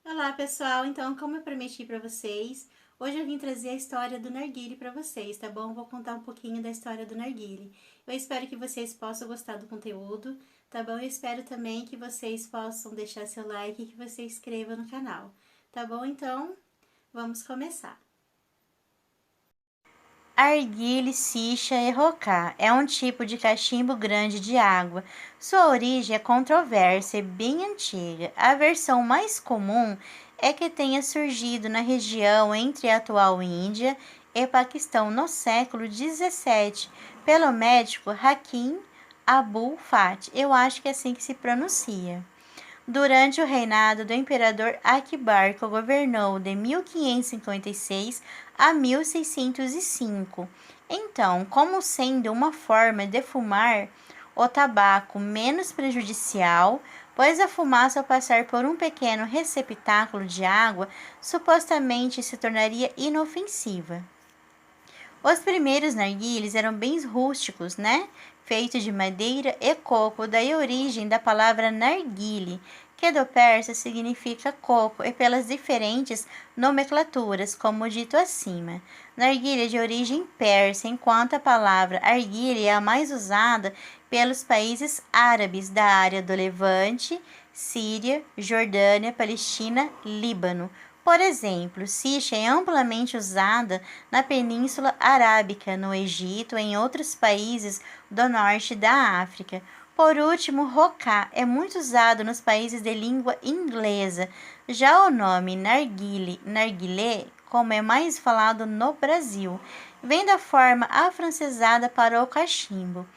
Olá pessoal, então como eu prometi para vocês, hoje eu vim trazer a história do narguile para vocês, tá bom? Vou contar um pouquinho da história do narguile. Eu espero que vocês possam gostar do conteúdo, tá bom? Eu espero também que vocês possam deixar seu like e que você se inscreva no canal, tá bom? Então, vamos começar. Arguile Sicha e Rocá é um tipo de cachimbo grande de água. Sua origem é controversa e bem antiga. A versão mais comum é que tenha surgido na região entre a atual Índia e Paquistão no século XVII pelo médico Hakim Abul Fath. Eu acho que é assim que se pronuncia. Durante o reinado do imperador Akbar, que governou de 1556 a 1605. Então, como sendo uma forma de fumar o tabaco menos prejudicial, pois a fumaça ao passar por um pequeno receptáculo de água supostamente se tornaria inofensiva. Os primeiros narguilés eram bem rústicos, né? Feitos de madeira e coco, daí a origem da palavra narguile, que do persa significa coco, e pelas diferentes nomenclaturas, como dito acima. Narguilé é de origem persa, enquanto a palavra arguile é a mais usada pelos países árabes da área do Levante, Síria, Jordânia, Palestina, Líbano. Por exemplo, sicha é amplamente usada na Península Arábica, no Egito e em outros países do norte da África. Por último, rocá é muito usado nos países de língua inglesa. Já o nome narguilé, como é mais falado no Brasil, vem da forma afrancesada para o cachimbo.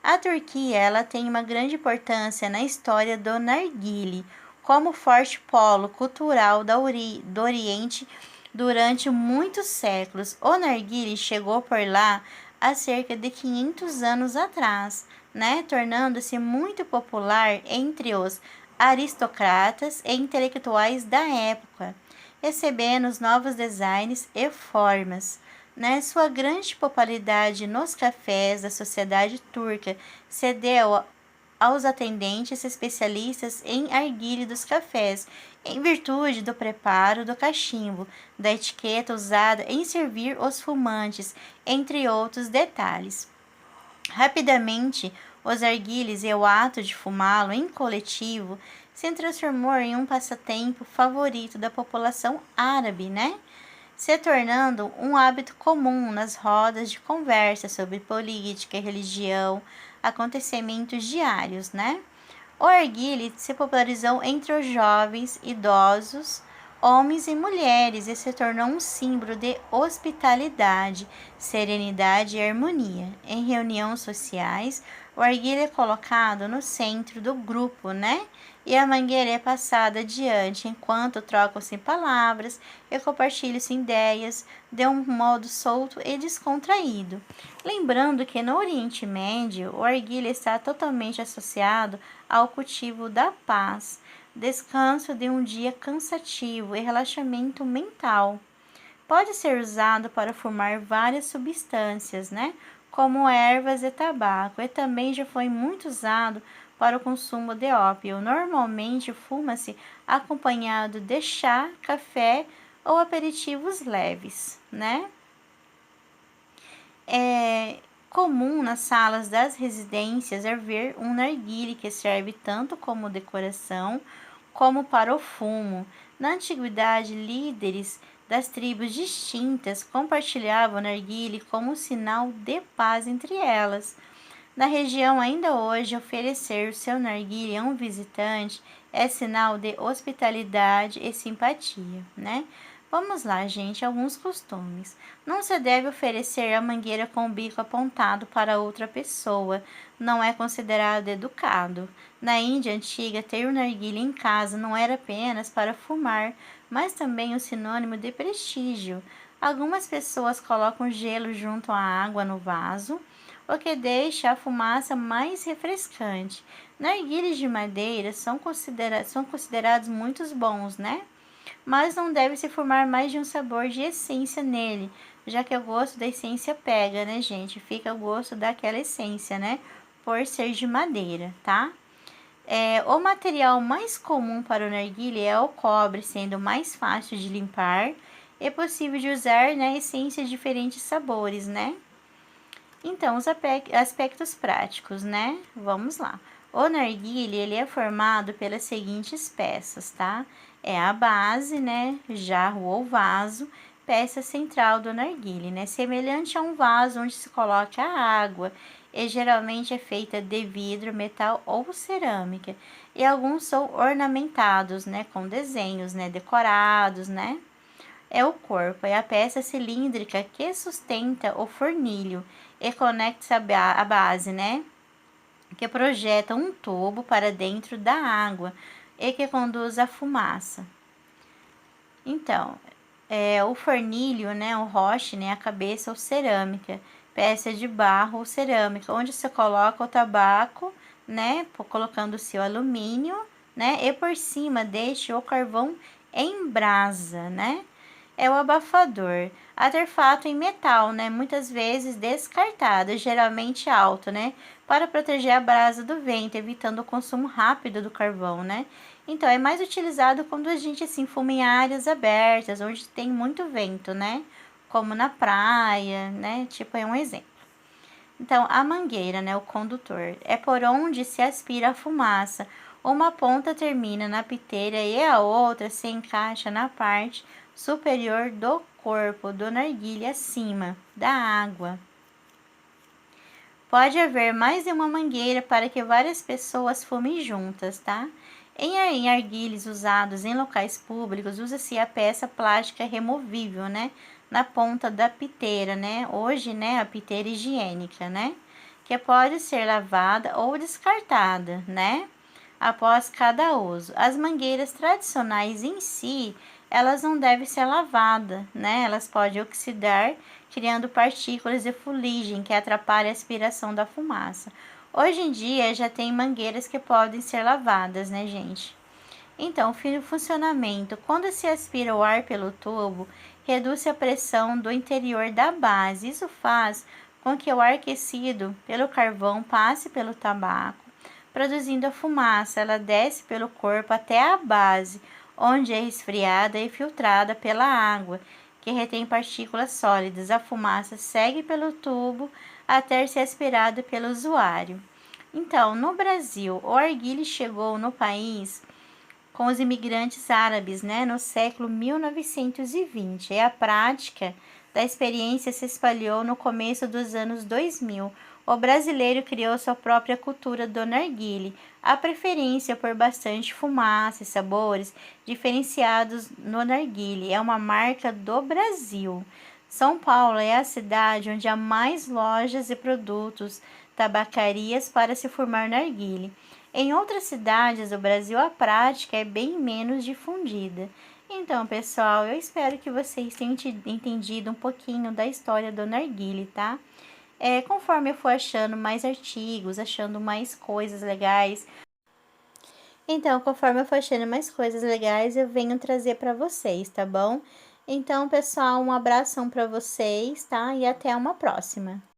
A Turquia ela tem uma grande importância na história do narguile, como forte polo cultural do Oriente durante muitos séculos. O narguile chegou por lá há cerca de 500 anos atrás, né, tornando-se muito popular entre os aristocratas e intelectuais da época, recebendo os novos designs e formas. Né? Sua grande popularidade nos cafés da sociedade turca se deu aos atendentes especialistas em arguilha dos cafés, em virtude do preparo do cachimbo, da etiqueta usada em servir os fumantes, entre outros detalhes. Rapidamente, os arguilhos e o ato de fumá-lo em coletivo se transformou em um passatempo favorito da população árabe, né? Se tornando um hábito comum nas rodas de conversa sobre política, religião, acontecimentos diários, né? O arguile se popularizou entre os jovens, idosos, homens e mulheres e se tornou um símbolo de hospitalidade, serenidade e harmonia. Em reuniões sociais, o arguile é colocado no centro do grupo, né? E a mangueira é passada adiante enquanto trocam-se palavras e compartilham-se ideias de um modo solto e descontraído. Lembrando que no Oriente Médio, o arguile está totalmente associado ao cultivo da paz, descanso de um dia cansativo e relaxamento mental. Pode ser usado para fumar várias substâncias, né? Como ervas e tabaco, e também já foi muito usado para o consumo de ópio. Normalmente fuma-se acompanhado de chá, café ou aperitivos leves, né? É comum nas salas das residências haver um narguile que serve tanto como decoração como para o fumo. Na antiguidade, líderes das tribos distintas compartilhavam o narguile como sinal de paz entre elas. Na região, ainda hoje, oferecer o seu narguilé a um visitante é sinal de hospitalidade e simpatia, né? Vamos lá, gente, alguns costumes. Não se deve oferecer a mangueira com o bico apontado para outra pessoa. Não é considerado educado. Na Índia antiga, ter o narguilé em casa não era apenas para fumar, mas também um sinônimo de prestígio. Algumas pessoas colocam gelo junto à água no vaso, o que deixa a fumaça mais refrescante. Narguilés de madeira são considerados muito bons, né? Mas não deve se formar mais de um sabor de essência nele, já que o gosto da essência pega, né, gente? Fica o gosto daquela essência, né? Por ser de madeira, tá? O material mais comum para o narguilé é o cobre, sendo mais fácil de limpar e possível de usar, né, essências de diferentes sabores, né? Então, os aspectos práticos, né? Vamos lá. O narguilé, ele é formado pelas seguintes peças, tá? É a base, né? Jarro ou vaso, peça central do narguilé, né? Semelhante a um vaso onde se coloca a água, e geralmente é feita de vidro, metal ou cerâmica. E alguns são ornamentados, né? Com desenhos, né? Decorados, né? É o corpo, é a peça cilíndrica que sustenta o fornilho e conecta a base, né? Que projeta um tubo para dentro da água e que conduz a fumaça. Então, o fornilho, né? O roche, né? A cabeça ou cerâmica, peça de barro ou cerâmica, onde você coloca o tabaco, né? Colocando o seu alumínio, né? E por cima deixa o carvão em brasa, né? É o abafador, artefato em metal, né? Muitas vezes descartado, geralmente alto, né? Para proteger a brasa do vento, evitando o consumo rápido do carvão, né? Então, é mais utilizado quando a gente, assim, fuma em áreas abertas, onde tem muito vento, né? Como na praia, né? Tipo, é um exemplo. Então, a mangueira, né? O condutor, é por onde se aspira a fumaça. Uma ponta termina na piteira e a outra se encaixa na parte superior do corpo do narguilé acima da água. Pode haver mais de uma mangueira para que várias pessoas fumem juntas, tá? Em narguilés usados em locais públicos, usa-se a peça plástica removível, né? Na ponta da piteira, né? Hoje, né? A piteira higiênica, né? Que pode ser lavada ou descartada, né? Após cada uso. As mangueiras tradicionais em si, elas não devem ser lavadas, né? Elas podem oxidar, criando partículas de fuligem que atrapalham a aspiração da fumaça. Hoje em dia já tem mangueiras que podem ser lavadas, né, gente? Então, o funcionamento. Quando se aspira o ar pelo tubo, reduz a pressão do interior da base. Isso faz com que o ar aquecido pelo carvão passe pelo tabaco, produzindo a fumaça. Ela desce pelo corpo até a base, onde é resfriada e filtrada pela água, que retém partículas sólidas. A fumaça segue pelo tubo até ser aspirada pelo usuário. Então, no Brasil, o narguilé chegou no país com os imigrantes árabes, né, no século 1920. E a prática da experiência se espalhou no começo dos anos 2000. O brasileiro criou sua própria cultura do narguilé, a preferência por bastante fumaça e sabores diferenciados no narguilé. É uma marca do Brasil. São Paulo é a cidade onde há mais lojas e produtos, tabacarias para se formar narguilé. Em outras cidades do Brasil, a prática é bem menos difundida. Então, pessoal, eu espero que vocês tenham entendido um pouquinho da história do narguilé, tá? Conforme eu for achando mais artigos, achando mais coisas legais. Então, conforme eu for achando mais coisas legais, eu venho trazer para vocês, tá bom? Então, pessoal, um abração para vocês, tá? E até uma próxima.